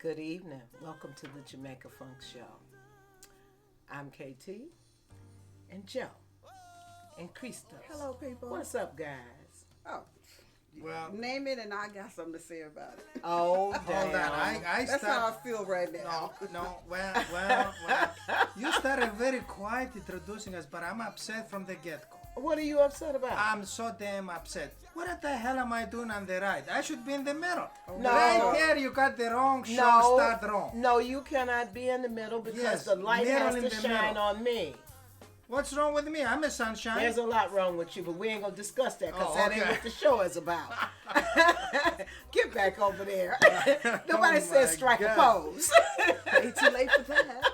Good evening. Welcome to the Jamaica Funk Show. I'm KT and Joe and Christos. Hello, people. What's up, guys? Oh, Well, name it and I got something to say about it. Oh, damn. hold on. That's how I feel right now. No. Well. You started very quiet introducing us, but I'm upset from the get-go. What are you upset about? I'm so damn upset. What the hell am I doing on the right? I should be in the middle. No. Right there, you got the wrong show. No, Start wrong. No, you cannot be in the middle because Yes, the light middle has in to the shine middle. on me. What's wrong with me? I'm a sunshine. There's a lot wrong with you, but we ain't gonna discuss that because Oh, that ain't okay. what the show is about. Get back over there. Nobody Oh, says my strike God. a pose. Way too late for that.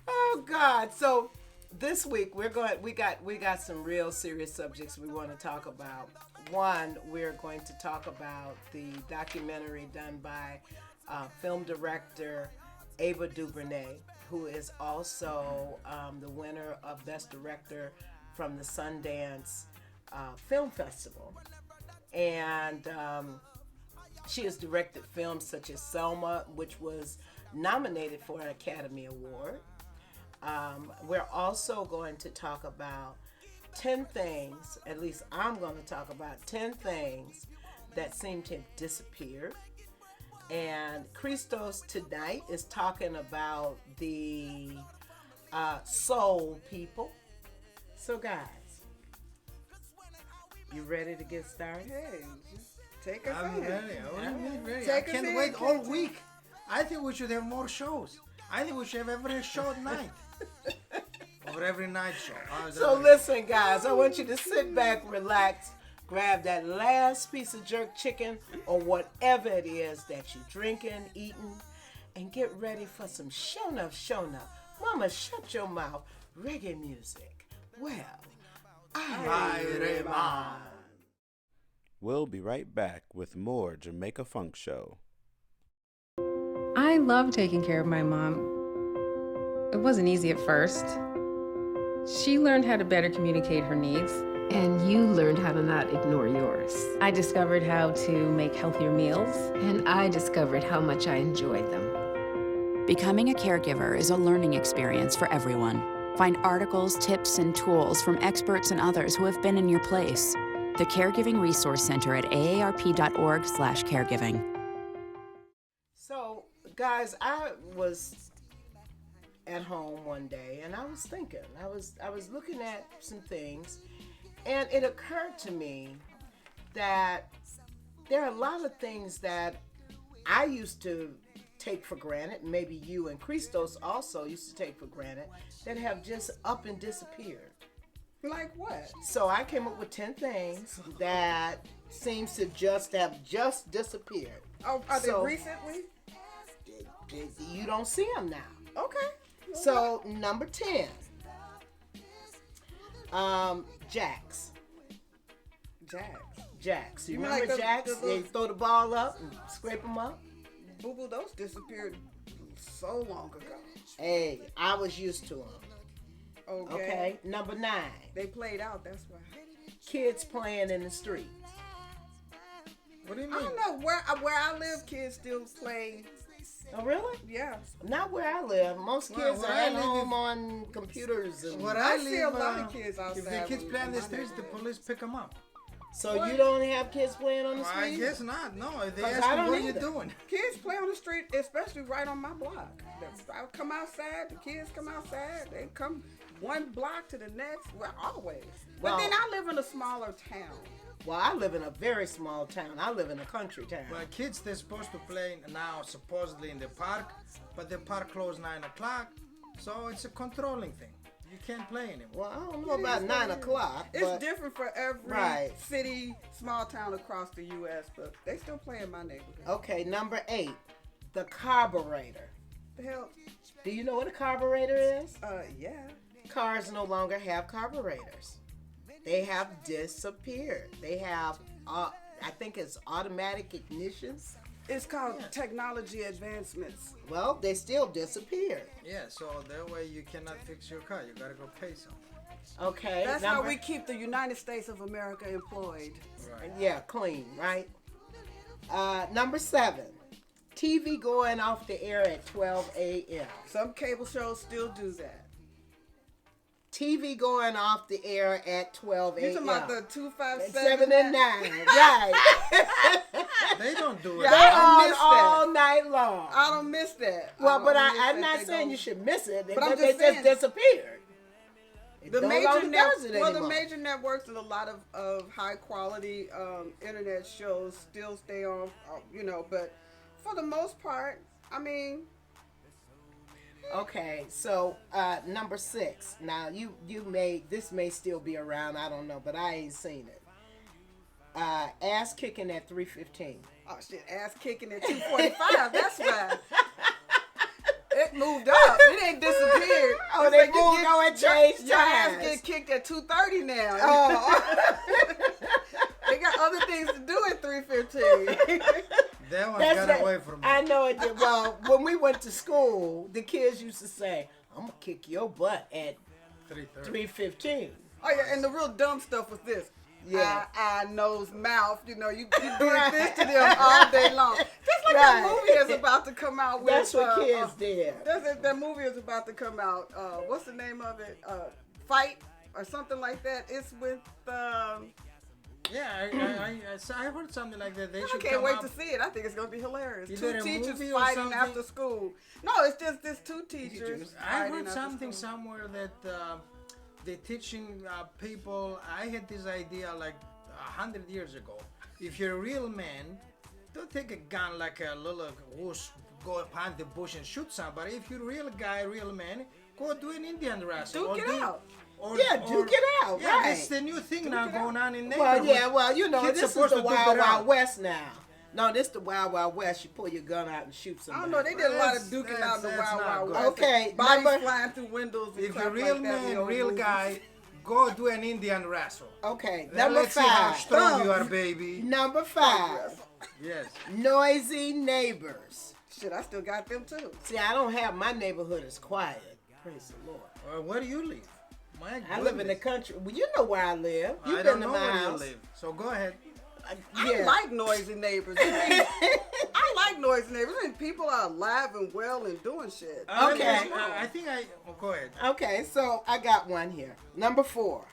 Oh God! So this week we got some real serious subjects we want to talk about. One, we're going to talk about the documentary done by film director Ava DuVernay, who is also the winner of Best Director from the Sundance Film Festival, and she has directed films such as Selma, which was nominated for an Academy Award. We're also going to talk about 10 things, at least I'm going to talk about 10 things that seem to have disappeared. And Christos tonight is talking about the soul people. So guys, you ready to get started? Hey, just take us I'm in. ready. What do you mean ready? I Take us can't in, wait all KT. week. I think we should have more shows. I think we should have every show at night. Or every night show. So listen, guys, I want you to sit back, relax, grab that last piece of jerk chicken or whatever it is that you're drinking, eating, and get ready for some show enough. Mama, shut your mouth. Reggae music. Well, I remind. We'll be right back with more Jamaica Funk Show. I love taking care of my mom. It wasn't easy at first. She learned how to better communicate her needs. And you learned how to not ignore yours. I discovered how to make healthier meals. And I discovered how much I enjoyed them. Becoming a caregiver is a learning experience for everyone. Find articles, tips, and tools from experts and others who have been in your place. The Caregiving Resource Center at aarp.org/caregiving. So, guys, I was at home one day and I was thinking, I was looking at some things, and it occurred to me that there are a lot of things that I used to take for granted, maybe you and Christos also used to take for granted, that have just up and disappeared. Like what? So I came up with 10 things that seems to just have disappeared. Oh, are So- they recently? You don't see them now. Okay. So number 10, jacks. Jax. You You mean remember like the- jacks? the They little- throw the ball up and scrape them up. Boo Boo, those disappeared so long ago. Hey, I was used to them. Okay. Okay. Number 9, They played out, that's why. kids playing in the street. What do you I mean? don't know. Where I live, kids still play. Oh, really? Yeah. Not where I live. Most Well, kids where are I at live, home on computers. And Where I I see a live, lot of kids outside If the kids when- play on the in my streets, the neighborhood. police pick them up. so you don't have kids playing on the Well, street? I guess not. No, if they 'Cause ask I you don't what you either. doing. Kids play on the street, especially right on my block. I come outside, the kids come outside, they come one block to the next. Well, always. Well- But then I live in a smaller town. Well, I live in a very small town. I live in a country town. Well, kids, they're supposed to play now supposedly in the park, but the park closed 9 o'clock, so it's a controlling thing. You can't play anymore. Well, I don't know about 9 o'clock. It's but different for every Right. city, small town across the U.S., but they still play in my neighborhood. Okay, number 8, the carburetor. The hell? Do you know what a carburetor is? Yeah. Cars no longer have carburetors. They have disappeared. They have, I think it's automatic ignitions. It's called technology advancements. Well, they still disappeared. Yeah, so that way you cannot fix your car. You gotta go pay something. Okay. That's how we keep the United States of America employed. Right. Yeah, clean, right? Number 7, TV going off the air at 12 a.m. Some cable shows still do that. TV going off the air at 12 a.m. You talking about the 257 7 and 9, right? They don't do it. Yeah, They I don't on miss all that. night long. I don't miss that. Well, but don't miss I'm that. not They saying don't- you should miss it. But I'm They just saying- disappeared. It The no major longer does it the anymore. major networks and a lot of high quality internet shows still stay on, but for the most part, I mean, Okay, so number 6. Now this may still be around. I don't know, but I ain't seen it. Ass kicking at 3:15. oh shit, ass kicking at 2:45. That's right. It moved up. It ain't disappeared. Oh, It's they like you moved on and changed Your ass times. get kicked at 2:30 now. Oh, They got other things to do at 3:15. That one that's got that. away from me. I know it did. Well, when we went to school, the kids used to say, "I'm gonna kick your butt at 3:30. 3:15." Oh yeah, and the real dumb stuff was this. Yeah. Eye, nose, mouth. You did this to them all day long. Just like that Right. movie is about to come out with. That's what kids did. That movie is about to come out. What's the name of it? Fight or something like that. It's with. Yeah, I heard something like that. They I should can't come wait up. to see it. I think it's gonna be hilarious. Is Two there a teachers movie or fighting something? after school. No, it's just this two teachers. I fighting heard after something school. somewhere that they're teaching people. I had this idea like 100 years ago. If you're a real man, don't take a gun like a little goose, go behind the bush and shoot somebody. If you're a real guy, real man, go do an Indian wrestle. Duke it out. Duke it out, Yeah, right. it's the new thing now going on in Well, neighborhoods. yeah, Kids this is supposed the to duke Wild it out. Wild West now. No, this the Wild Wild West. You pull your gun out and shoot I somebody. don't know. They did a lot of That's- duking out in the that's Wild not Wild good. West. Okay, Bodies number- flying through windows. And If you're crap a real like that in the man, old real movies. guy, go do an Indian wrestle. Okay, Then number let's see how 5. strong you are, baby. Number 5. Yes. Noisy neighbors. Shit, I still got them too. See, I don't have my neighborhood is quiet. Praise the Lord. Where do you live? My I live in the goodness. country. Well, you know where I live. You've I been don't to know my where house. you live. So go ahead. I like noisy neighbors. I like noisy neighbors. I mean, people are alive and well and doing shit. Okay. I think go ahead. Okay, so I got one here. Number 4.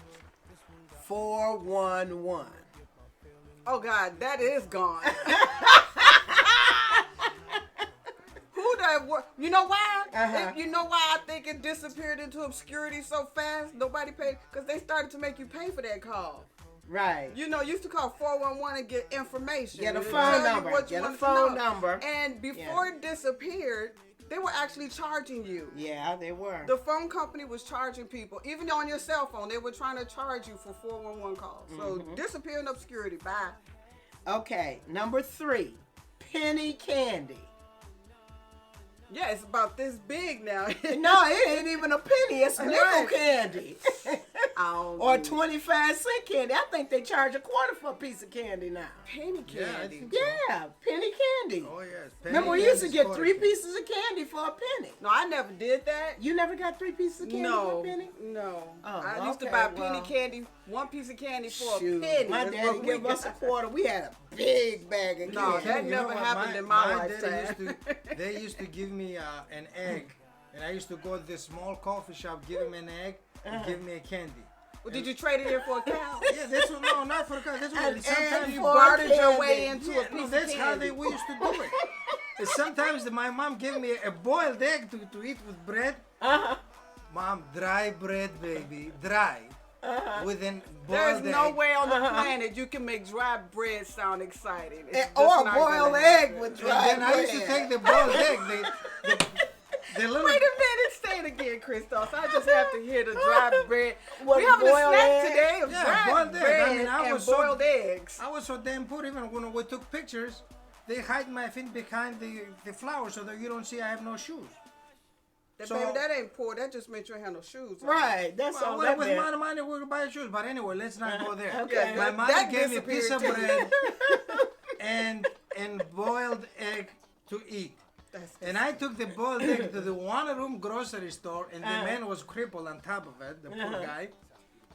411. Oh God, that is gone. Who that? You know why? Uh-huh. You know why I think it disappeared into obscurity so fast? Nobody paid because they started to make you pay for that call. Right. You used to call 411 and get information. Get a It'd phone tell you number. what you Get a wanted to phone know. number. And before it disappeared, they were actually charging you. Yeah, they were. The phone company was charging people, even on your cell phone. They were trying to charge you for 411 calls. So disappear in obscurity. Bye. Okay, number 3. Penny candy. Yeah, it's about this big now. No, it ain't even a penny. It's nickel Right. candy. Or 25-cent candy. I think they charge $0.25 for a piece of candy now. penny Yeah, I candy. think so. Yeah, penny candy. Oh yes. Remember, we used to get 3 pieces of candy for a penny. No, I never did that. You never got 3 pieces of candy for No, a penny? no. Oh, I used to okay, buy penny well. candy, 1 piece of candy for Shoot, a penny. my That's daddy what we gave us a got. quarter. We had a big bag of No, candy. that never happened in my daddy lifetime. they used to give me an egg, and I used to go to this small coffee shop, give him an egg, and give me a candy. Well, did you trade it in for a cow? Yeah, that's what. No, not for the car. That's what. An Sometimes egg you for bartered candy. your way into a piece no, of that's how candy. we used to do it. And sometimes my mom gave me a boiled egg to eat with bread. Uh-huh. Mom, dry bread, baby, dry. With an There's boiled no egg. way on the planet you can make dry bread sound exciting. It's just Or a not boiled gonna egg happen. with And dry then I used to bread. take the boiled egg. The little. Wait a minute, say it again, Christos. I just have to hear the dry bread. What, We having a boiled snack egg? today of Yeah, dry boiled egg. bread I mean, I and was so- boiled eggs. I was so damn poor. Even when we took pictures, they hide my feet behind the flower so that you don't see I have no shoes. So- Baby, that ain't poor. That just meant you ain't had no shoes on. Right, that's all Well, that with meant. my money, we would buy shoes. But anyway, let's not go there. Okay. My That- mother that gave me a piece of disappeared, bread and boiled egg to eat. That's And I took the boiled egg to the one-room grocery store, and the man was crippled on top of it, the poor guy.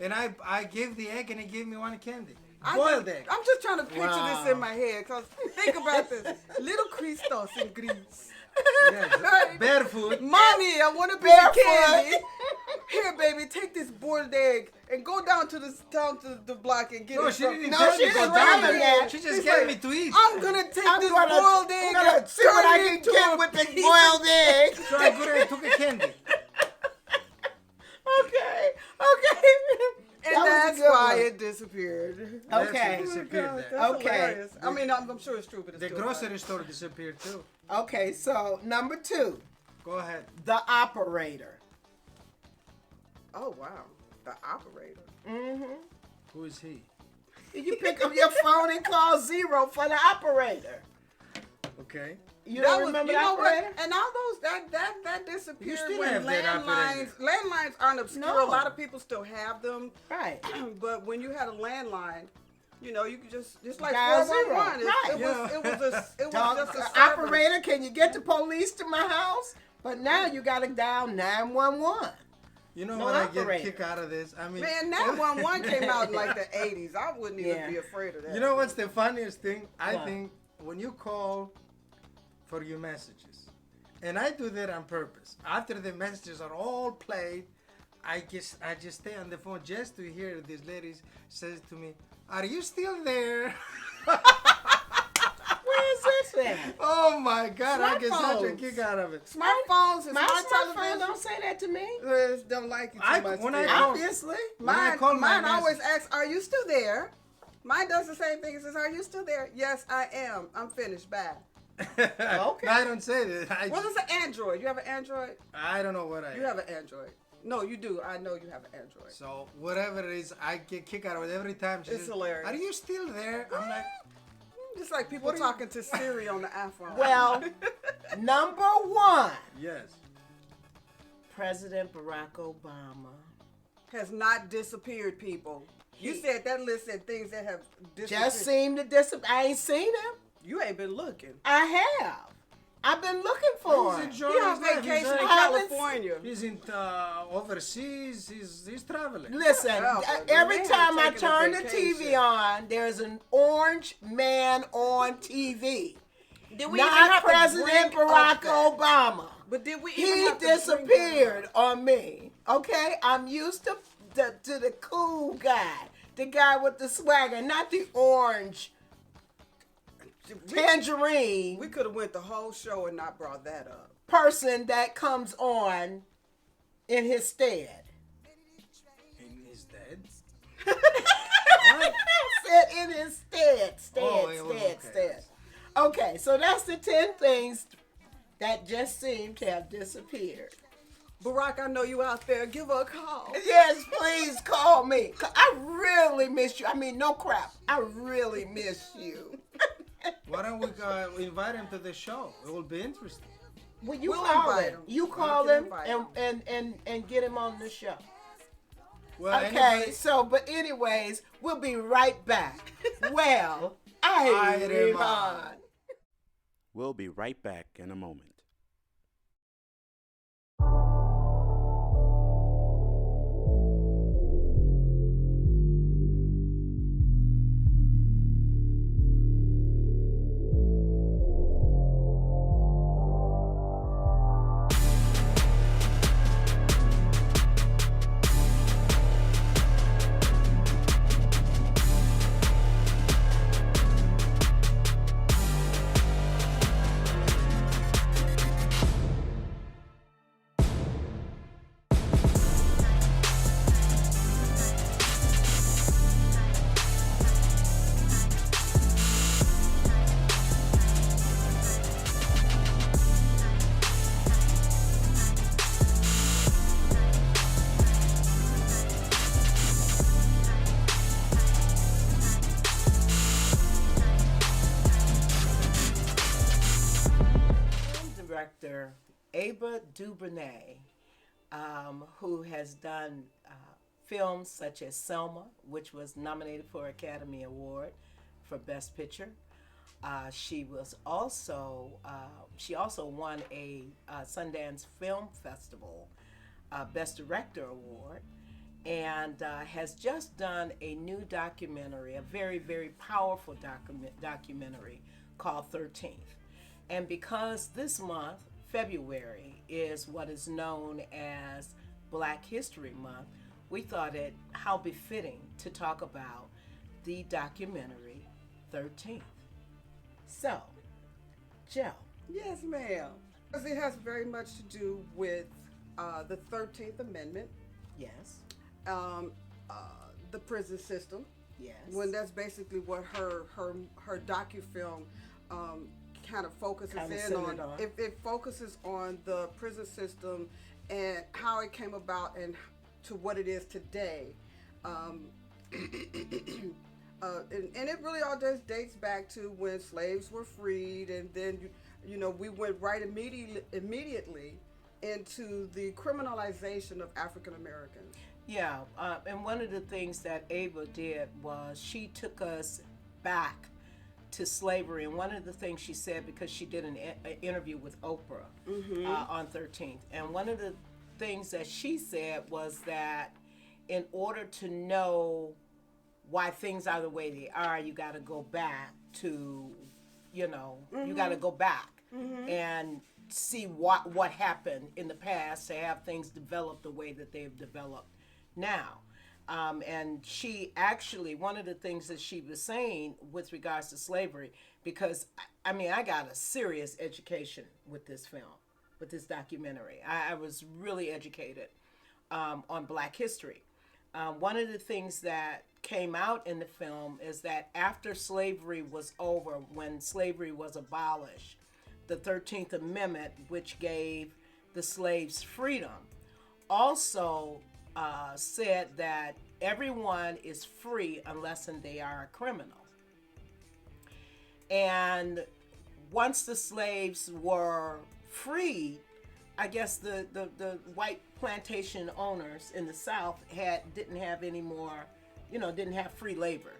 And I gave the egg, and he gave me one candy. Boiled egg. I'm just trying to picture Wow. this in my head, because think about this. Little Christos in Greece. Yes. Barefoot. Mommy, I want a piece of Barefoot. candy. Here, baby, take this boiled egg and go down to the block and get No, it. she from- didn't No, tell she me to didn't go tell down me there. that. She just He's gave like, me to eat. I'm gonna take I'm this gonna boiled egg and see what I turn it can into get a with this piece boiled egg. So I could have took a candy. Okay. And That was a that's good why one. it disappeared. Okay. That's disappeared there. That's Okay. hilarious. I mean, I'm sure it's true, but it's The still grocery store disappeared too. Okay, so number 2, Go ahead. the operator. funny. Oh wow, the operator. Who is he? You pick up your phone and call 0 for the operator. Okay. You don't remember you the know operator? what? And all those that disappeared still when have that landlines. Landlines aren't obscure. No. A lot of people still have them. Right. But when you had a landline, you know, you could just like Dial 411. zero. Right. It was Dog, just a service. operator, can you get the police to my house? But now you got to dial 911. You know No what I operator. get kick out of this? I mean, Man, 911 came out in like the 80s. I wouldn't even Yeah. be afraid of that. You know what's the funniest thing? I What? think when you call for your messages, and I do that on purpose. After the messages are all played, I just stay on the phone just to hear this lady says to me, "Are you still there?" Where is this at? Oh my God, I get such a Smartphones. kick out of it. Smartphones and My smart smartphone television don't say that to me. don't like you too I- much. when I Phil. call- Obviously. When I Mine, call my mine always message- asks, "Are you still there?" Mine does the same thing. It says, "Are you still there?" Yes, I am. I'm finished. Bye. Okay. I don't say that. What is an Android? You have an Android? I don't know what I You have an Android. No, you do. I know you have an Android. So whatever it is, I get kick out of it every time. She It's says, hilarious. "Are you still there?" I'm like, Just like people talking to Siri on the iPhone. Well, number 1, "Yes." President Barack Obama. has not disappeared, people. You said that list said things that have disappeared. Just seemed to disappear. I ain't seen him. You ain't been looking. I have. I've been looking for him. He's He on enjoying his life. vacation in I haven't California. He's in overseas. He's traveling. Listen, Yeah, but every man time I taking a turn the vacation. TV on, there's an orange man on TV. Did we even Not have to President bring Barack up that? Obama. But did we even He have to bring that disappeared up? on me. Okay, I'm used to the cool guy, the guy with the swagger, not the orange tangerine We could have went the whole show and not brought that up. person that comes on in his stead. And he's dead. I said in his stead. Oh, it was okay. Stead. Okay, so that's the 10 things that just seem to have disappeared. Barack, I know you out there. Give her a call. Yes, please call me. I really miss you. I mean, no crap. I really miss you. Why don't we invite him to the show? It will be interesting. Well, you We'll call invite him. him. You call We can him invite and get him on the show. Well, Okay, anybody- so, but anyways, we'll be right back. Well, I Iron. We'll be right back in a moment. Director Ava DuVernay, who has done films such as Selma, which was nominated for Academy Award for Best Picture. She also won a Sundance Film Festival Best Director Award, and has just done a new documentary, a very, very powerful documentary called 13th. And because this month, February, is what is known as Black History Month, we thought it how befitting to talk about the documentary 13th. So, Joe. Yes, ma'am. Because it has very much to do with the 13th Amendment, Yes. The prison system. Yes. When that's basically what her docufilm kind of focuses Kinda on. centered on. It focuses on the prison system and how it came about and to what it is today. And it really all just dates back to when slaves were freed, and then we went right immediately into the criminalization of African Americans. Yeah, and one of the things that Ava did was she took us back to slavery. And one of the things she said, because she did an interview with Oprah on 13th, and one of the things that she said was that in order to know why things are the way they are, you got to go back to, you got to go back and see what happened in the past to have things develop the way that they've developed now. And she actually, one of the things that she was saying with regards to slavery, because I got a serious education with this film, with this documentary. I was really educated on Black history. One of the things that came out in the film is that after slavery was over, when slavery was abolished, the 13th Amendment, which gave the slaves freedom, also said that everyone is free unless they are a criminal. And once the slaves were freed, I guess the white plantation owners in the South didn't have any more, didn't have free labor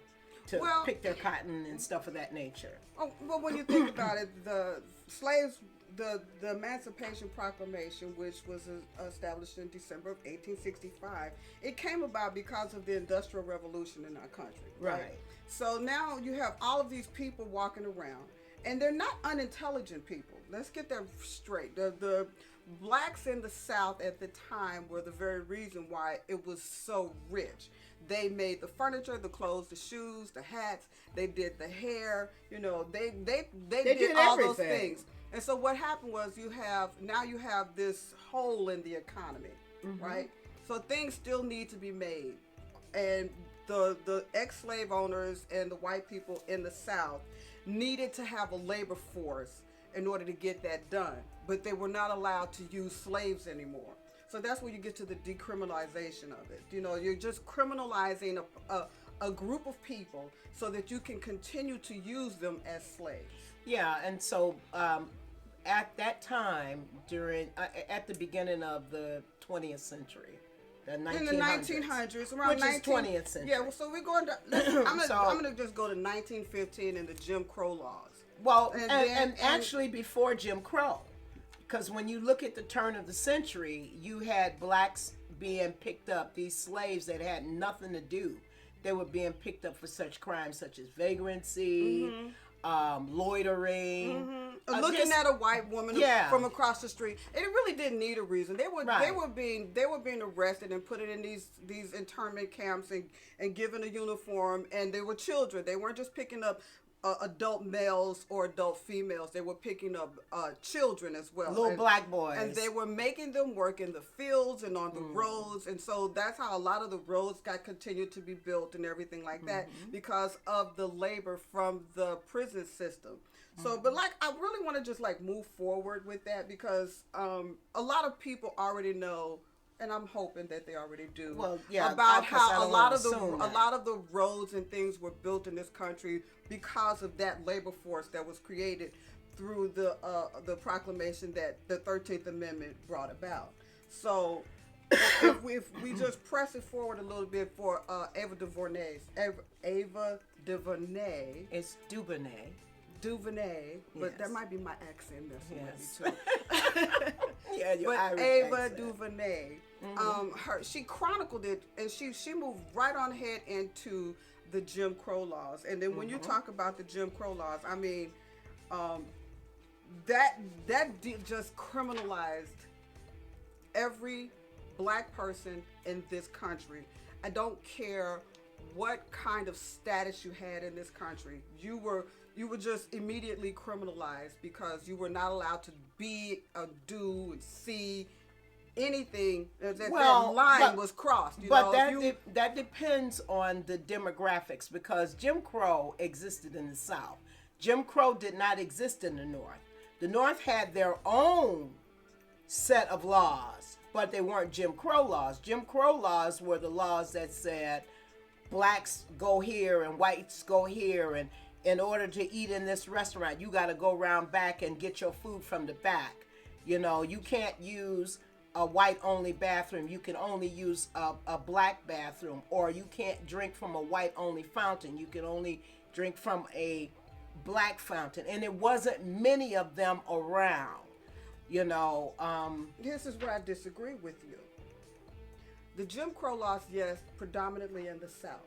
to pick their cotton and stuff of that nature. Oh, well, when you think about it, the slaves, the Emancipation Proclamation, which was established in December of 1865, it came about because of the Industrial Revolution in our country. Right. So now you have all of these people walking around, and they're not unintelligent people. Let's get that straight. The blacks in the South at the time were the very reason why it was so rich. They made the furniture, the clothes, the shoes, the hats. They did the hair. They did all everything. those things. And so what happened was you have this hole in the economy, right? So things still need to be made, and the ex-slave owners and the white people in the South needed to have a labor force in order to get that done, but they were not allowed to use slaves anymore. So that's where you get to the decriminalization of it. You're just criminalizing a group of people so that you can continue to use them as slaves. Yeah, and so at that time, at the beginning of the 20th century, in the 1900s, around which is 20th century. Yeah, well, so we're going to. I'm gonna just go to 1915 and the Jim Crow laws. Well, and actually before Jim Crow, because when you look at the turn of the century, you had blacks being picked up, these slaves that had nothing to do. They were being picked up for such crimes such as vagrancy, loitering, looking at a white woman from across the street. And it really didn't need a reason. They were being arrested and put in these internment camps and given a uniform, and they were children. They weren't just picking up adult males or adult females. They were picking up children as well, little black boys, and they were making them work in the fields and on the roads. And so that's how a lot of the roads got continued to be built and everything like that, because of the labor from the prison system. So, but I really want to just move forward with that, because a lot of people already know, and I'm hoping that they already do, about how a lot of the roads and things were built in this country because of that labor force that was created through the proclamation that the 13th Amendment brought about. So if we just press it forward a little bit for Ava DuVernay. It's DuVernay. DuVernay, but Yes. that might be my accent messing Yes. with me too. Yeah, your But Irish Ava accent. DuVernay, she chronicled it, and she moved right on ahead into the Jim Crow laws. And then when you talk about the Jim Crow laws, I mean, just criminalized every black person in this country. I don't care what kind of status you had in this country. You were just immediately criminalized because you were not allowed to be or do and see anything that line was crossed. But that depends on the demographics, because Jim Crow existed in the South. Jim Crow did not exist in the North. The North had their own set of laws, but they weren't Jim Crow laws. Jim Crow laws were the laws that said blacks go here and whites go here, and in order to eat in this restaurant, you got to go around back and get your food from the back. You know, you can't use a white-only bathroom. You can only use a black bathroom, or you can't drink from a white-only fountain. You can only drink from a black fountain, and it wasn't many of them around. You know, this is where I disagree with you. The Jim Crow laws, yes, predominantly in the South.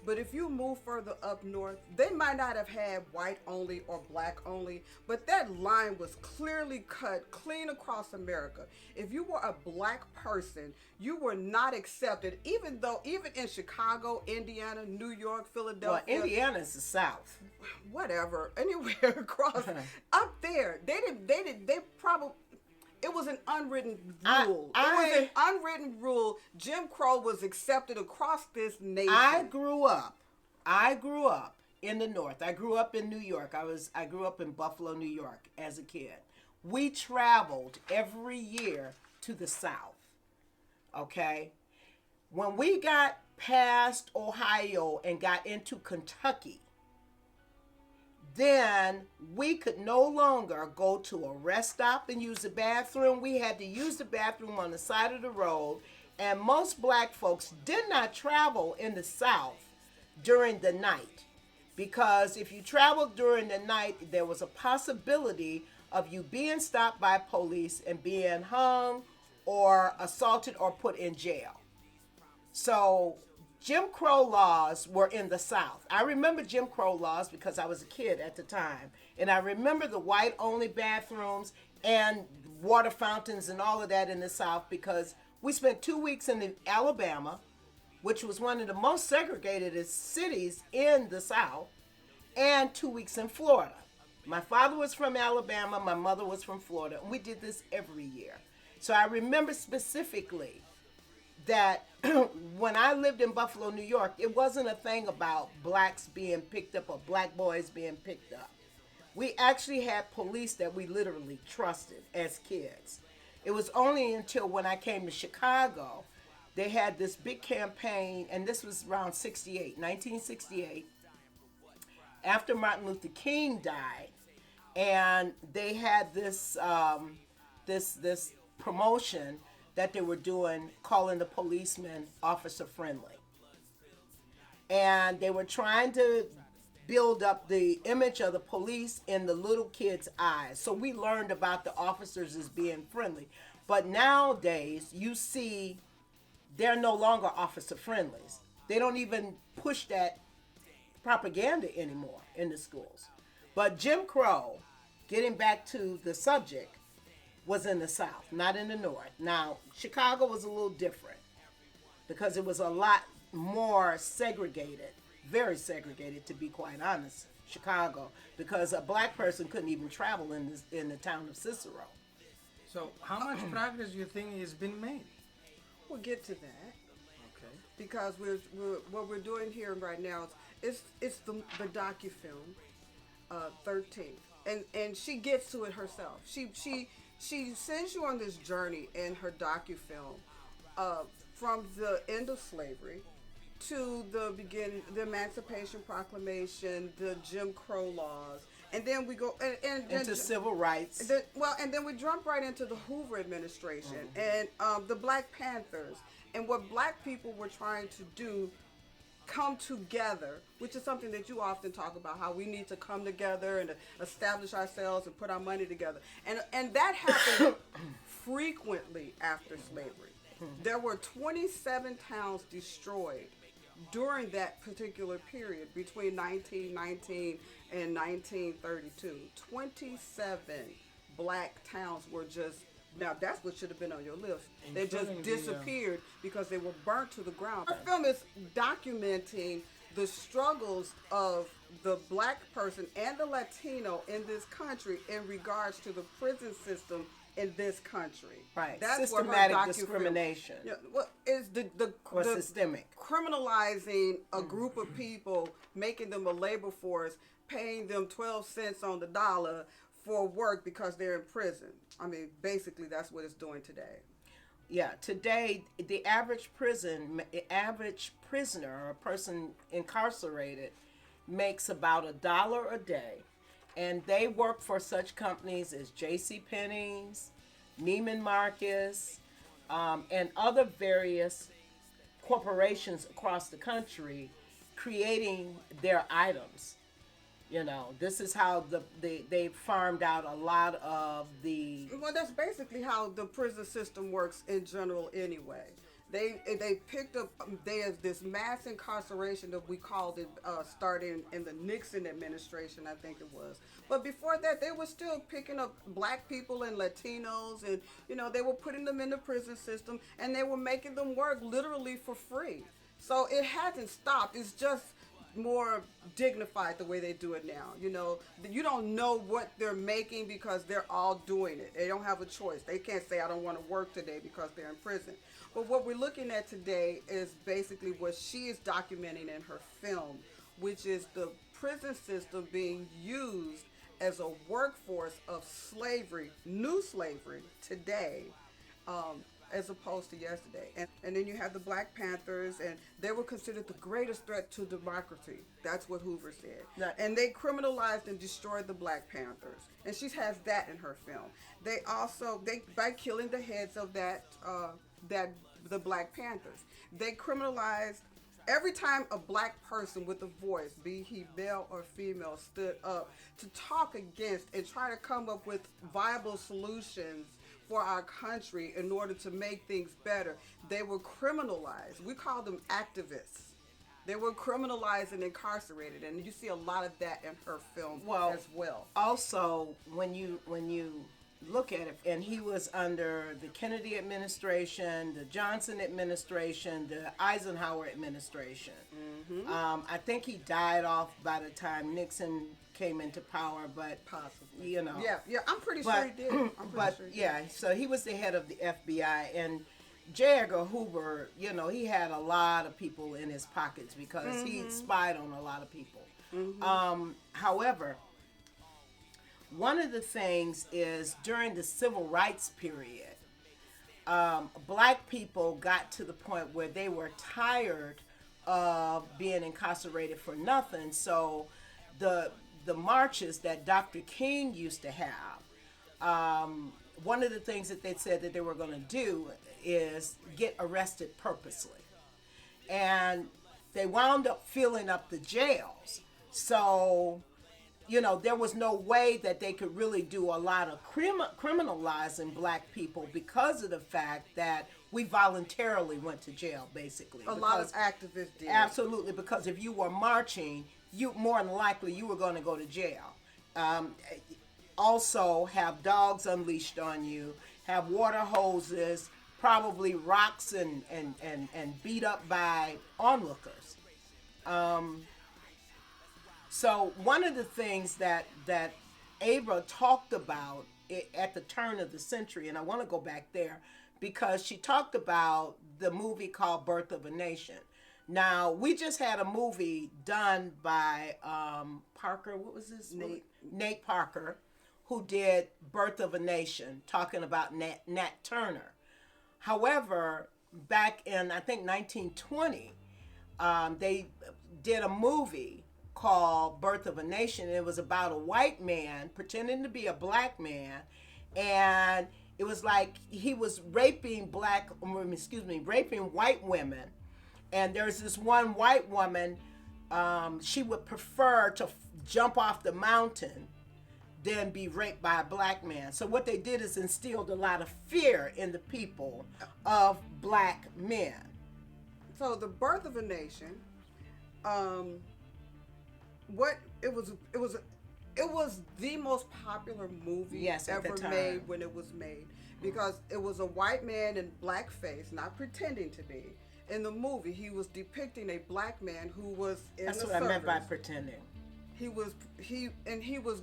But if you move further up north, they might not have had white only or black only, but that line was clearly cut clean across America. If you were a black person, you were not accepted, even in Chicago, Indiana, New York, Philadelphia. Well, Indiana's the South. Whatever, anywhere across up there. It was an unwritten rule. It was an unwritten rule. Jim Crow was accepted across this nation. I grew up in the North. I grew up in New York. I grew up in Buffalo, New York as a kid. We traveled every year to the South. Okay? When we got past Ohio and got into Kentucky, then we could no longer go to a rest stop and use the bathroom. We had to use the bathroom on the side of the road. And most black folks did not travel in the South during the night, because if you traveled during the night, there was a possibility of you being stopped by police and being hung or assaulted or put in jail. So Jim Crow laws were in the South. I remember Jim Crow laws because I was a kid at the time. And I remember the white-only bathrooms and water fountains and all of that in the South, because we spent 2 weeks in Alabama, which was one of the most segregated cities in the South, and 2 weeks in Florida. My father was from Alabama, my mother was from Florida, and we did this every year. So I remember specifically that when I lived in Buffalo, New York, it wasn't a thing about blacks being picked up or black boys being picked up. We actually had police that we literally trusted as kids. It was only until when I came to Chicago, they had this big campaign, and this was around 1968, after Martin Luther King died, and they had this this promotion that they were doing, calling the policemen officer friendly. And they were trying to build up the image of the police in the little kids' eyes. So we learned about the officers as being friendly. But nowadays, you see, they're no longer officer friendlies. They don't even push that propaganda anymore in the schools. But Jim Crow, getting back to the subject, was in the South, not in the North. Now, Chicago was a little different because it was a lot more segregated, very segregated, to be quite honest, Chicago, because a black person couldn't even travel in the town of Cicero. So how much progress do you think has been made? We'll get to that. Okay. Because what we're doing here right now is it's the docufilm, 13th, and she gets to it herself. She sends you on this journey in her docufilm, from the end of slavery to the Emancipation Proclamation, the Jim Crow laws, and then we go and into civil rights. And then we jump right into the Hoover administration and the Black Panthers and what black people were trying to do come together, which is something that you often talk about, how we need to come together and establish ourselves and put our money together. And that happened frequently after slavery. There were 27 towns destroyed during that particular period between 1919 and 1932. 27 black towns were just, now that's what should have been on your list. They just disappeared because they were burnt to the ground. Our film is documenting the struggles of the black person and the Latino in this country in regards to the prison system in this country. Right. That's Systematic discrimination. Yeah, well, is the Or systemic. criminalizing a group of people, making them a labor force, paying them 12 cents on the dollar for work because they're in prison. I mean, basically that's what it's doing today. Yeah, today the average prisoner or a person incarcerated makes about $1 a day, and they work for such companies as J.C. Penney's, Neiman Marcus, and other various corporations across the country, creating their items. You know, this is how they farmed out a lot of the. Well, that's basically how the prison system works in general anyway. They picked up, there's this mass incarceration that we called it starting in the Nixon administration, I think it was. But before that, they were still picking up black people and Latinos, and, you know, they were putting them in the prison system, and they were making them work literally for free. So it hasn't stopped. It's just more dignified the way they do it now. You know, you don't know what they're making because they're all doing it. They don't have a choice. They can't say, I don't want to work today because they're in prison. But what we're looking at today is basically what she is documenting in her film, which is the prison system being used as a workforce of slavery, new slavery today, as opposed to yesterday. And then you have the Black Panthers, and they were considered the greatest threat to democracy. That's what Hoover said. Right. And they criminalized and destroyed the Black Panthers. And she has that in her film. They also, by killing the heads of the Black Panthers, they criminalized every time a black person with a voice, be he male or female, stood up to talk against and try to come up with viable solutions for our country in order to make things better, they were criminalized. We call them activists. They were criminalized and incarcerated, and you see a lot of that in her film as well. Also, when you look at it, and he was under the Kennedy administration, the Johnson administration, the Eisenhower administration. Mm-hmm. I think he died off by the time Nixon came into power, but possibly, you know. Yeah, I'm pretty sure he did. So he was the head of the FBI, and J. Edgar Hoover, you know, he had a lot of people in his pockets because he spied on a lot of people. Mm-hmm. However, one of the things is during the civil rights period, black people got to the point where they were tired of being incarcerated for nothing. So the marches that Dr. King used to have, one of the things that they said that they were going to do is get arrested purposely. And they wound up filling up the jails. So, you know, there was no way that they could really do a lot of criminalizing black people because of the fact that we voluntarily went to jail, basically. A lot of activists did. Absolutely, because if you were marching, you more than likely you were going to go to jail. Also have dogs unleashed on you, have water hoses, probably rocks and beat up by onlookers. So one of the things that Abra talked about at the turn of the century, and I want to go back there because she talked about the movie called Birth of a Nation. Now, we just had a movie done by Parker, what was his name? Nate Parker, who did Birth of a Nation, talking about Nat Turner. However, back in, I think, 1920, they did a movie called Birth of a Nation. It was about a white man pretending to be a black man, and it was like he was raping white women And there's this one white woman, she would prefer to jump off the mountain than be raped by a black man. So what they did is instilled a lot of fear in the people of black men. So The Birth of a Nation, it was the most popular movie ever made when it was made, because it was a white man in blackface, not pretending to be. In the movie, he was depicting a black man who was in That's the what service. I meant by pretending. He was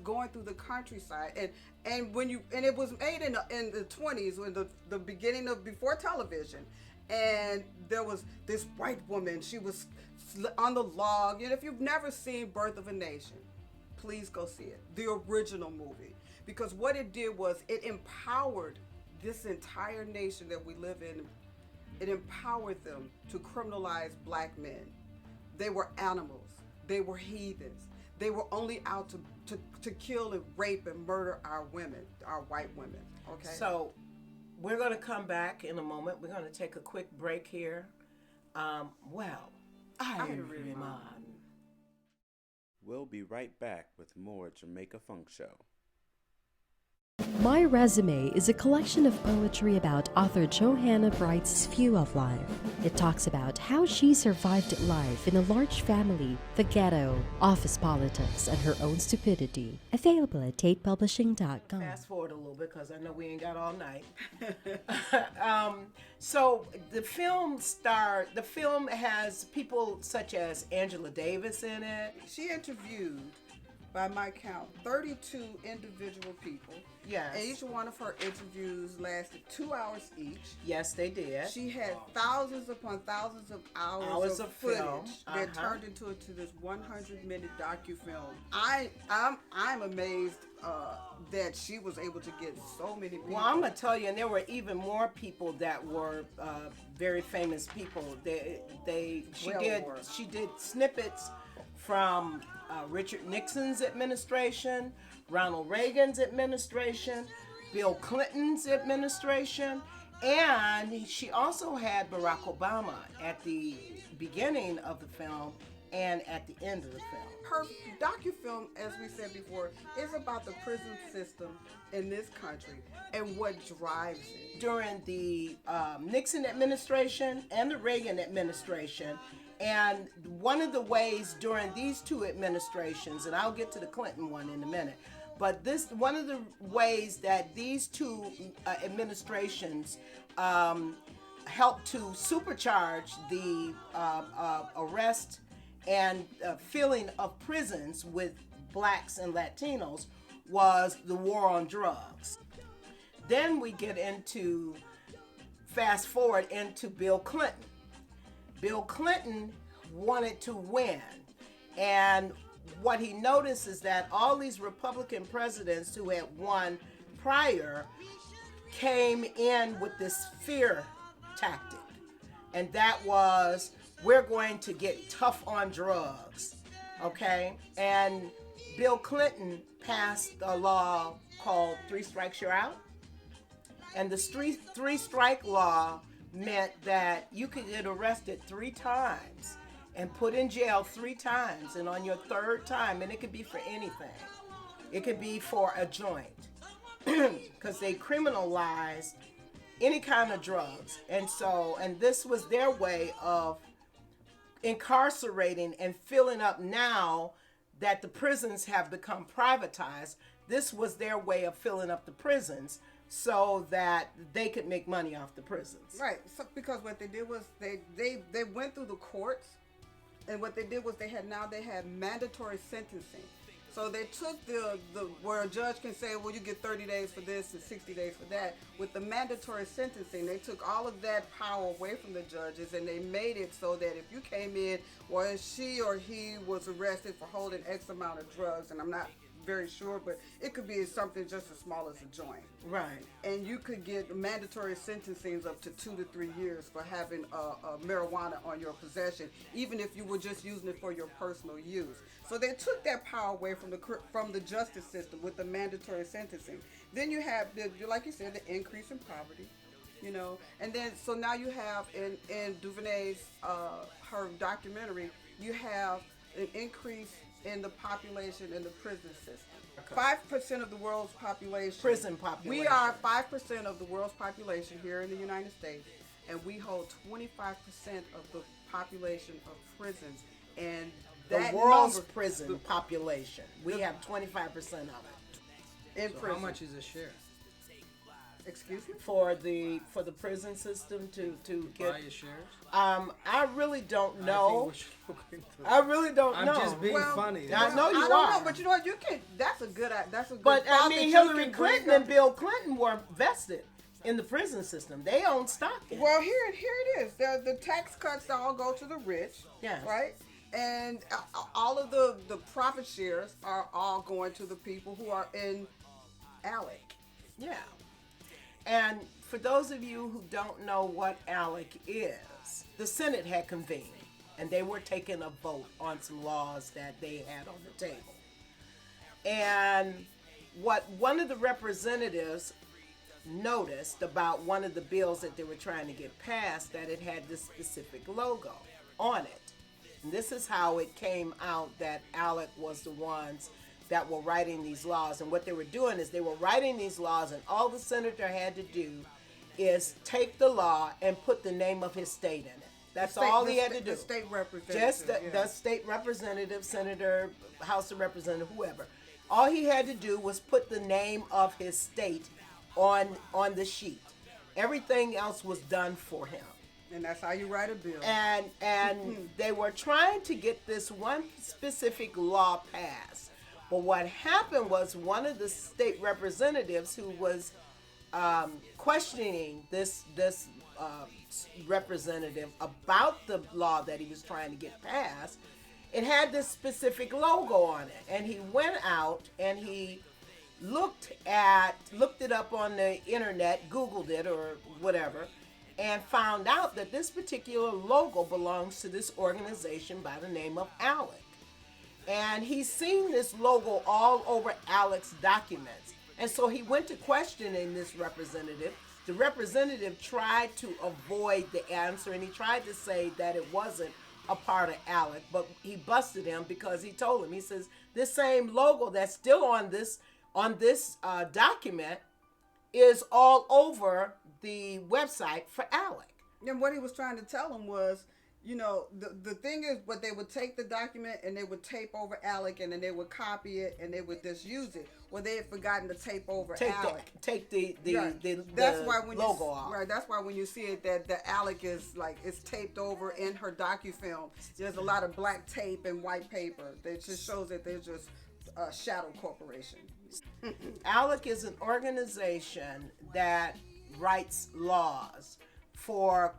going through the countryside, and it was made in the 20s, when the beginning of before television, and there was this white woman. She was on the log. And if you've never seen Birth of a Nation, please go see it, the original movie, because what it did was it empowered this entire nation that we live in. It empowered them to criminalize black men. They were animals. They were heathens. They were only out to kill and rape and murder our women, our white women. Okay. So we're going to come back in a moment. We're going to take a quick break here. Iron. We'll be right back with more Jamaica Funk Show. My Resume is a collection of poetry about author Johanna Bright's view of life. It talks about how she survived life in a large family, the ghetto, office politics, and her own stupidity. Available at tatepublishing.com. Fast forward a little bit because I know we ain't got all night. So the film has people such as Angela Davis in it. She interviewed, by my count, 32 individual people. Yes. And each one of her interviews lasted 2 hours each. Yes, they did. She had thousands upon thousands of hours of footage that turned into this 100-minute docu-film. I'm amazed that she was able to get so many people. Well, I'm gonna tell you, and there were even more people that were very famous people. She did snippets from Richard Nixon's administration, Ronald Reagan's administration, Bill Clinton's administration, and she also had Barack Obama at the beginning of the film and at the end of the film. Her docu-film, as we said before, is about the prison system in this country and what drives it. During the Nixon administration and the Reagan administration, and one of the ways during these two administrations, and I'll get to the Clinton one in a minute, but one of the ways that these two administrations helped to supercharge the arrest and filling of prisons with blacks and Latinos was the war on drugs. Then we get into, fast forward into Bill Clinton. Bill Clinton wanted to win, and what he noticed is that all these Republican presidents who had won prior came in with this fear tactic, and that was, we're going to get tough on drugs, okay? And Bill Clinton passed a law called 3 Strikes You're Out, and the three strike law meant that you could get arrested 3 times and put in jail 3 times, and on your 3rd time, and it could be for anything. It could be for a joint, because they criminalized any kind of drugs. And this was their way of incarcerating and filling up. Now that the prisons have become privatized, this was their way of filling up the prisons so that they could make money off the prisons. Right. So, because what they did was they went through the courts, and what they did was they had mandatory sentencing. So they took the where a judge can say, well, you get 30 days for this and 60 days for that. With the mandatory sentencing, they took all of that power away from the judges, and they made it so that if you came in, or she or he was arrested for holding X amount of drugs, and I'm not very sure, but it could be something just as small as a joint. Right. And you could get mandatory sentencings up to 2 to 3 years for having marijuana on your possession, even if you were just using it for your personal use. So they took that power away from the justice system with the mandatory sentencing. Then you have, like you said, the increase in poverty. you know. And then, so now you have in DuVernay's, her documentary, you have an increase in the population in the prison system. 5% of the world's population. Prison population. We are 5% of the world's population here in the United States, and we hold 25% of the population of prisons. And that the world's number, prison population, we have 25% of it. In So prison. how much is a share? Excuse me? For the prison system to get. Buy your shares? I really don't I know. think we should look into it. I really don't I'm know. just being Well, funny. I know you I don't are. know, but you know what? You can. That's a good. But I thought mean, that you Hillary can bring Clinton up. and Bill Clinton were vested in the prison system. They own stock in it. Well, here it is. The tax cuts all go to the rich. Yes. Right. And all of the profit shares are all going to the people who are in ALEC. Yeah. And for those of you who don't know what ALEC is, the Senate had convened and they were taking a vote on some laws that they had on the table. And what one of the representatives noticed about one of the bills that they were trying to get passed, that it had this specific logo on it. And this is how it came out that ALEC was the ones that were writing these laws. And what they were doing is they were writing these laws, and all the senator had to do is take the law and put the name of his state in it. That's all he had to do. The state representative. Just the state representative, senator, House of Representative, whoever. All he had to do was put the name of his state on the sheet. Everything else was done for him. And that's how you write a bill. And they were trying to get this one specific law passed. But what happened was one of the state representatives who was questioning this representative about the law that he was trying to get passed, it had this specific logo on it. And he went out and he looked it up on the internet, Googled it or whatever, and found out that this particular logo belongs to this organization by the name of ALEC. And he's seen this logo all over ALEC's documents. And so he went to questioning this representative. The representative tried to avoid the answer, and he tried to say that it wasn't a part of ALEC, but he busted him because he told him, he says, this same logo that's still on this document is all over the website for ALEC. And what he was trying to tell him was, you know, the thing is, but they would take the document and they would tape over ALEC, and then they would copy it and they would just use it. Well, they had forgotten to tape over ALEC. Take the That's why when logo off. Right. That's why when you see it, that the ALEC is like it's taped over in her docufilm. There's a lot of black tape and white paper that just shows that there's just a shadow corporation. ALEC is an organization that writes laws for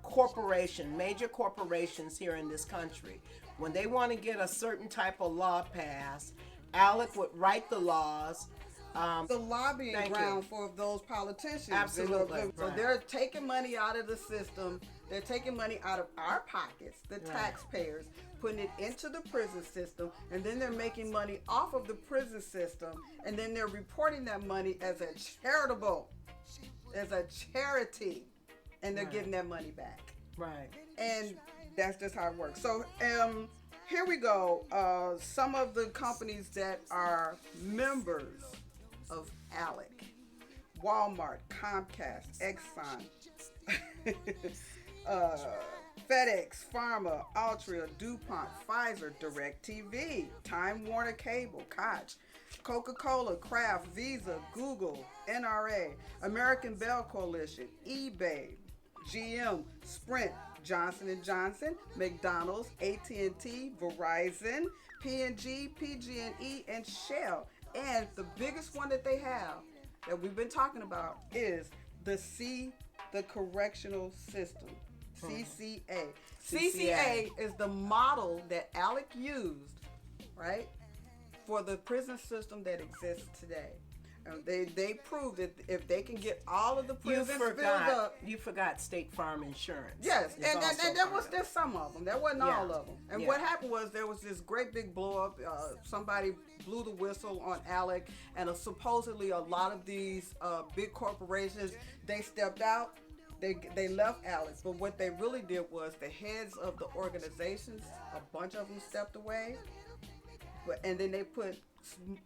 major corporations here in this country. When they want to get a certain type of law passed, ALEC would write the laws. The lobbying ground for those politicians. Absolutely. So they're taking money out of the system. They're taking money out of our pockets, the taxpayers, putting it into the prison system, and then they're making money off of the prison system, and then they're reporting that money as a charity, and they're getting that money back. Right. And that's just how it works. So here we go. Some of the companies that are members of ALEC: Walmart, Comcast, Exxon, FedEx, Pharma, Altria, DuPont, Pfizer, DirecTV, Time Warner Cable, Koch, Coca-Cola, Kraft, Visa, Google, NRA, American Bell Coalition, eBay, GM, Sprint, Johnson & Johnson, McDonald's, AT&T, Verizon, P&G, PG&E, and Shell. And the biggest one that they have that we've been talking about is the correctional system, CCA. CCA is the model that ALEC used, right, for the prison system that exists today. They proved that if they can get all of the prisons filled up. You forgot State Farm Insurance. Yes, and there was just some of them. There wasn't all of them. And what happened was there was this great big blow up. Somebody blew the whistle on ALEC, and supposedly a lot of these big corporations, they stepped out. they left Alex, but what they really did was the heads of the organizations, a bunch of them stepped away, and then they put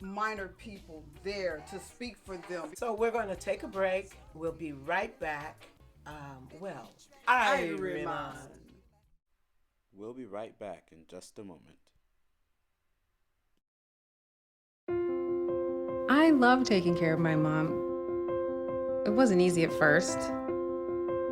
minor people there to speak for them. So we're going to take a break. We'll be right back. Iron. We'll be right back in just a moment. I love taking care of my mom. It wasn't easy at first.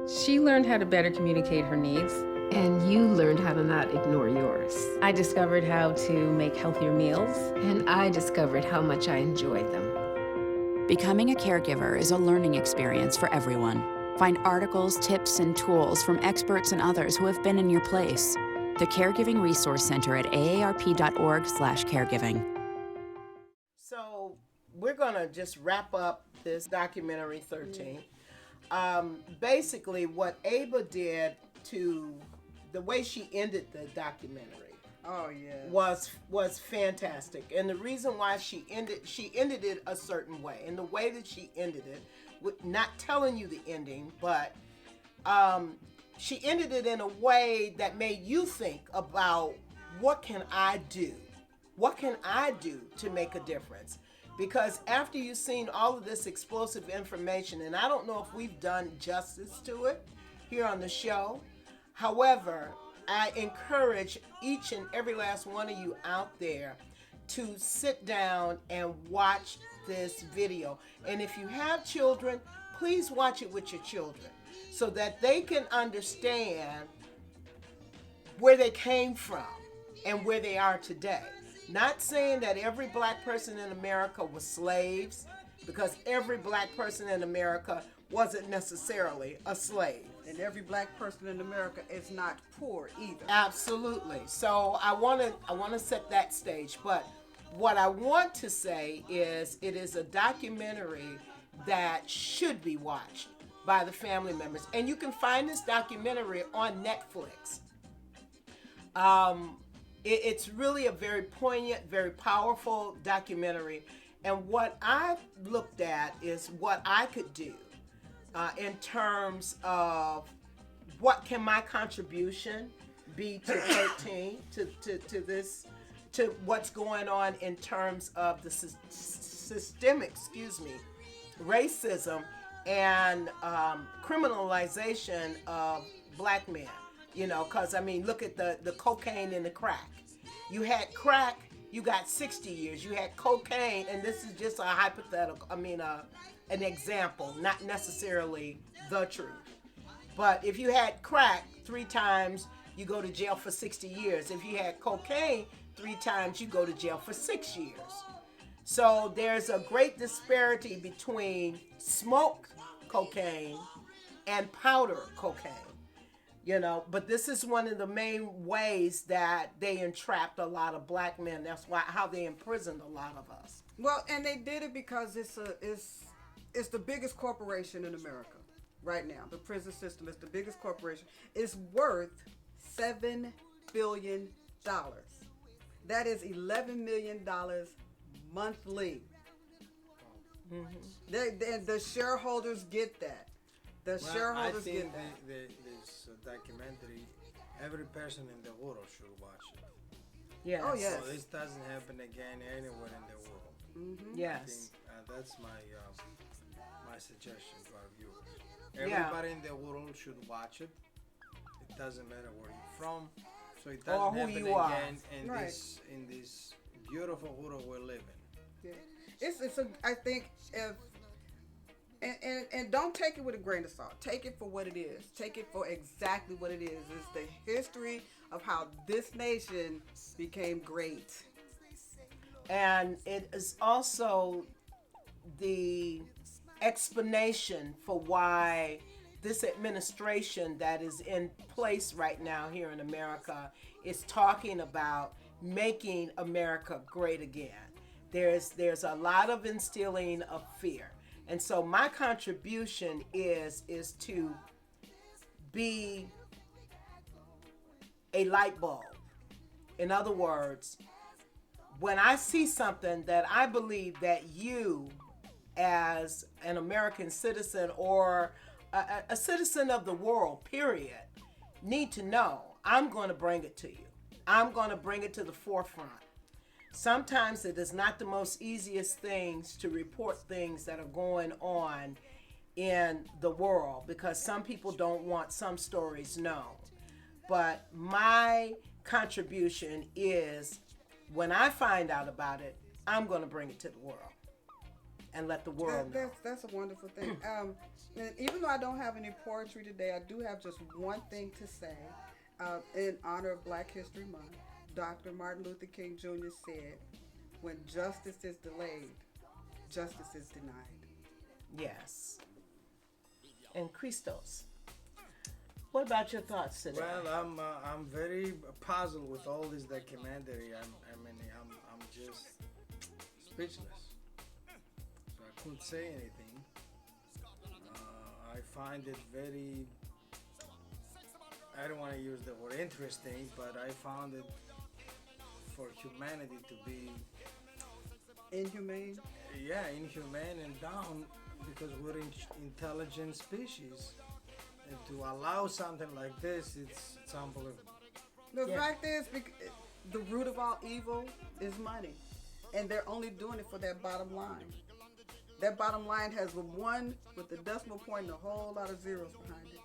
She learned how to better communicate her needs. And you learned how to not ignore yours. I discovered how to make healthier meals. And I discovered how much I enjoyed them. Becoming a caregiver is a learning experience for everyone. Find articles, tips, and tools from experts and others who have been in your place. The Caregiving Resource Center at aarp.org/caregiving. So we're going to just wrap up this documentary 13. Basically, what Ava did to the way she ended the documentary was fantastic. And the reason why she ended it a certain way. And the way that she ended it, not telling you the ending, but she ended it in a way that made you think about, what can I do? What can I do to make a difference? Because after you've seen all of this explosive information, and I don't know if we've done justice to it here on the show, however, I encourage each and every last one of you out there to sit down and watch this video. And if you have children, please watch it with your children so that they can understand where they came from and where they are today. Not saying that every black person in America was slaves, because every black person in America wasn't necessarily a slave. And every black person in America is not poor either. Absolutely. So I want to set that stage. But what I want to say is, it is a documentary that should be watched by the family members. And you can find this documentary on Netflix. It's really a very poignant, very powerful documentary. And what I looked at is what I could do in terms of what can my contribution be to 13, to this, to what's going on in terms of the systemic, racism and criminalization of black men. You know, because, I mean, look at the cocaine and the crack. You had crack, you got 60 years. You had cocaine, and this is just a hypothetical, an example, not necessarily the truth. But if you had crack 3 times, you go to jail for 60 years. If you had cocaine 3 times, you go to jail for 6 years. So there's a great disparity between smoked cocaine and powder cocaine. You know, but this is one of the main ways that they entrapped a lot of black men. That's how they imprisoned a lot of us. Well, and they did it because it's the biggest corporation in America right now. The prison system is the biggest corporation. It's worth $7 billion. That is $11 million monthly. Mm-hmm. The shareholders get that. Shareholders get that. This documentary, every person in the world should watch it. Yes. Oh, yes. So this doesn't happen again anywhere in the world. Mm-hmm. Yes. I think, that's my suggestion to our viewers. Everybody in the world should watch it. It doesn't matter where you're from, so it doesn't happen again in this beautiful world we're living. Yeah. I think if. And don't take it with a grain of salt. Take it for what it is. Take it for exactly what it is. It's the history of how this nation became great. And it is also the explanation for why this administration that is in place right now here in America is talking about making America great again. There's a lot of instilling of fear. And so my contribution is to be a light bulb. In other words, when I see something that I believe that you as an American citizen or a citizen of the world, period, need to know, I'm going to bring it to you. I'm going to bring it to the forefront. Sometimes it is not the most easiest things to report things that are going on in the world because some people don't want some stories known. But my contribution is when I find out about it, I'm going to bring it to the world and let the world know. That's a wonderful thing. And even though I don't have any poetry today, I do have just one thing to say in honor of Black History Month. Dr. Martin Luther King Jr. said, when justice is delayed, justice is denied. Yes. And Christos, what about your thoughts today? Well, I'm very puzzled with all this documentary. I'm just speechless. So I couldn't say anything. I find it very, I don't want to use the word interesting, but I found it for humanity to be inhumane. Yeah, inhumane and down because we're intelligent species. And to allow something like this, it's unbelievable. The fact is, the root of all evil is money. And they're only doing it for that bottom line. That bottom line has a 1 with a decimal point and a whole lot of zeros behind it.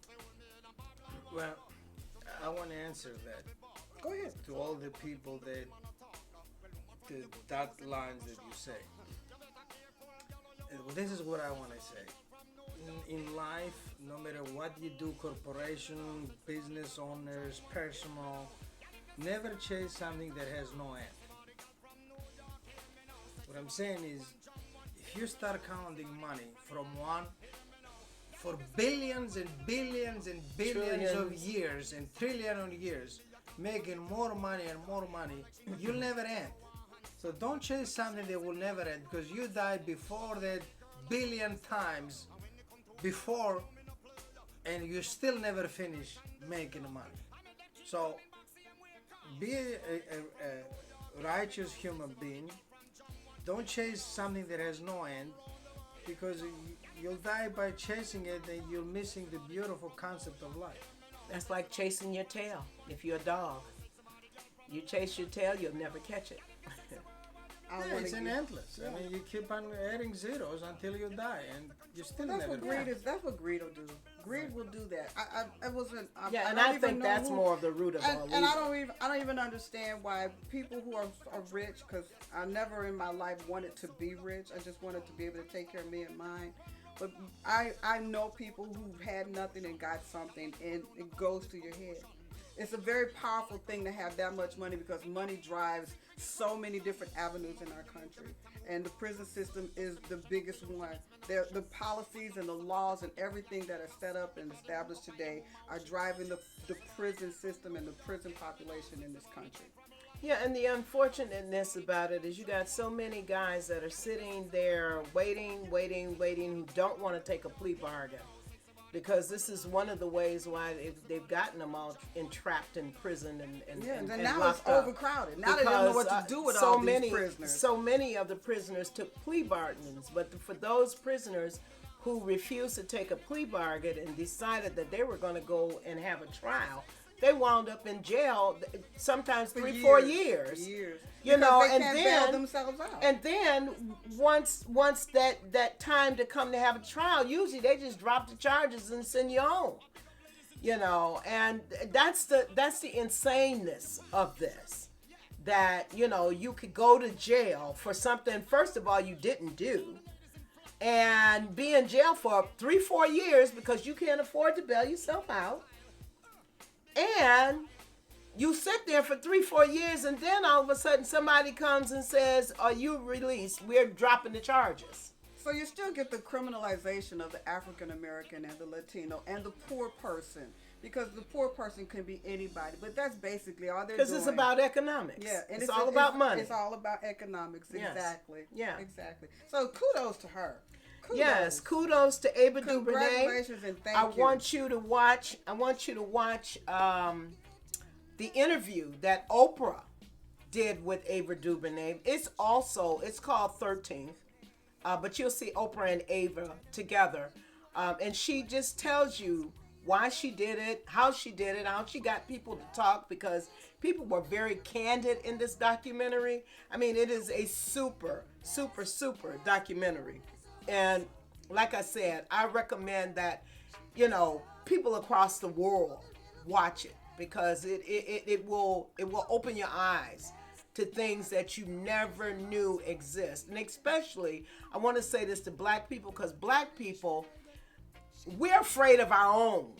Well, I want to answer that. Go ahead. To all the people that lines that you say. This is what I want to say. In life, no matter what you do, corporation, business owners, personal, never chase something that has no end. What I'm saying is, if you start counting money from one, for billions and billions and billions of years and trillions of years, making more money and more money, you'll never end. So don't chase something that will never end because you died before that billion times before and you still never finish making money. So be a righteous human being. Don't chase something that has no end because you'll die by chasing it and you're missing the beautiful concept of life. That's like chasing your tail. If you're a dog, you chase your tail, you'll never catch it. It's an endless. I mean, you keep on adding zeros until you die, and you still that's never. What greed is. That's what greed will do. Greed will do that. I wasn't. I think that's more of the root of all evil. And I don't even understand why people who are rich, because I never in my life wanted to be rich. I just wanted to be able to take care of me and mine. But I know people who had nothing and got something, and it goes to your head. It's a very powerful thing to have that much money because money drives so many different avenues in our country. And the prison system is the biggest one. The policies and the laws and everything that are set up and established today are driving the prison system and the prison population in this country. Yeah, and the unfortunateness about it is you got so many guys that are sitting there waiting, who don't want to take a plea bargain. Because this is one of the ways why they've gotten them all entrapped in prison and now locked it's up. Overcrowded. Now they don't know what to do with all these prisoners. So many of the prisoners took plea bargains, but for those prisoners who refused to take a plea bargain and decided that they were going to go and have a trial, they wound up in jail sometimes 3-4 years. You know, and then bail themselves out. And then once that time to come to have a trial, usually they just drop the charges and send you home. You know, and that's the insaneness of this. That, you know, you could go to jail for something first of all you didn't do and be in jail for 3-4 years because you can't afford to bail yourself out. And you sit there for 3-4 years, and then all of a sudden somebody comes and says, "Are you released? We're dropping the charges." So you still get the criminalization of the African American and the Latino and the poor person, because the poor person can be anybody. But that's basically all they're doing. Because it's about economics. Yeah, and it's all about money. It's all about economics. Yes. Exactly. Yeah. Exactly. So kudos to her. Kudos. Yes, kudos to Ava DuVernay. Congratulations and thank you. I want you to watch the interview that Oprah did with Ava DuVernay. It's called 13th, but you'll see Oprah and Ava together And she just tells you why she did it, how she got people to talk, because people were very candid in this documentary. I mean, it is a super, super, super documentary. And like I said, I recommend that, people across the world watch it, because it will open your eyes to things that you never knew exist. And especially, I want to say this to black people, because black people, we're afraid of our own.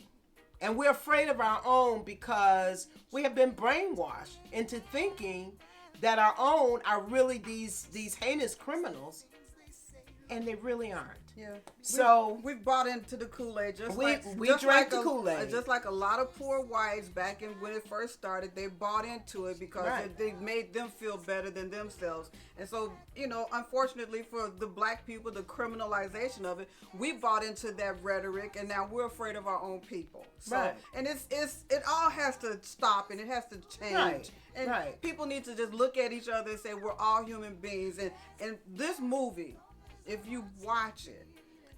And we're afraid of our own because we have been brainwashed into thinking that our own are really these heinous criminals, and they really aren't. Yeah. So we've bought into the Kool-Aid. We drank the Kool-Aid. Just like a lot of poor whites back in when it first started, they bought into it because they made them feel better than themselves. And so, unfortunately for the black people, the criminalization of it, we bought into that rhetoric, and now we're afraid of our own people. So, and it all has to stop, and it has to change. And people need to just look at each other and say we're all human beings. And this movie, if you watch it,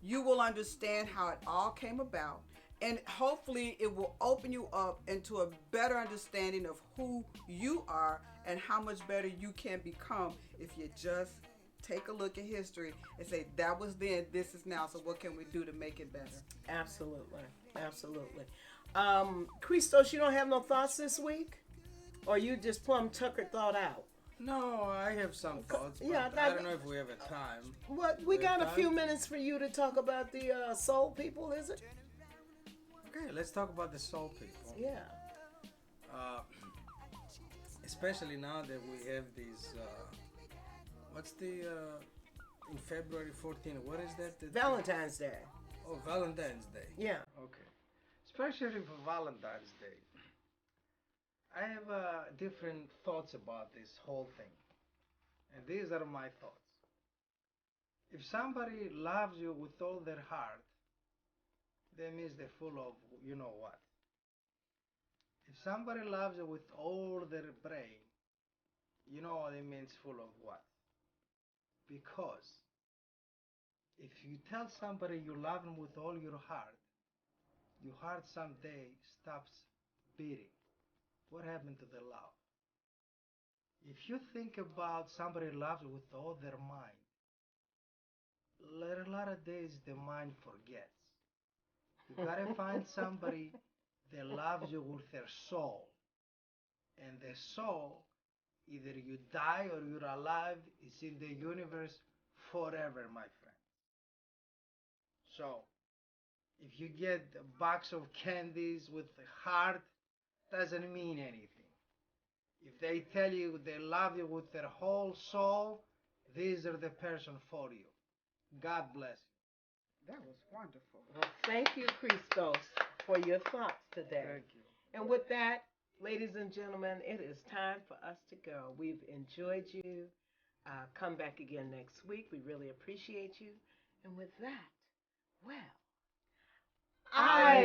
you will understand how it all came about, and hopefully it will open you up into a better understanding of who you are and how much better you can become if you just take a look at history and say, that was then, this is now, so what can we do to make it better? Absolutely. Christos, you don't have no thoughts this week? Or you just plumb tuckered thought out? No, I have some thoughts, but I don't know if we have a time. What? We got a few minutes for you to talk about the soul people, is it? Okay, let's talk about the soul people. Yeah. Especially now that we have these, in February 14th, what is that? Valentine's Day. Oh, Valentine's Day. Yeah. Okay. Especially for Valentine's Day. I have different thoughts about this whole thing. And these are my thoughts. If somebody loves you with all their heart, that means they're full of you know what. If somebody loves you with all their brain, you know what it means full of what. Because if you tell somebody you love them with all your heart someday stops beating. What happened to the love? If you think about somebody loves you with all their mind, a lot of days the mind forgets. You gotta find somebody that loves you with their soul. And the soul, either you die or you're alive, is in the universe forever, my friend. So, if you get a box of candies with a heart, doesn't mean anything. If they tell you they love you with their whole soul, these are the person for you. God bless you. That was wonderful. Well, thank you, Christos, for your thoughts today. Thank you. And with that, ladies and gentlemen, it is time for us to go. We've enjoyed you. Come back again next week. We really appreciate you. And with that, well, I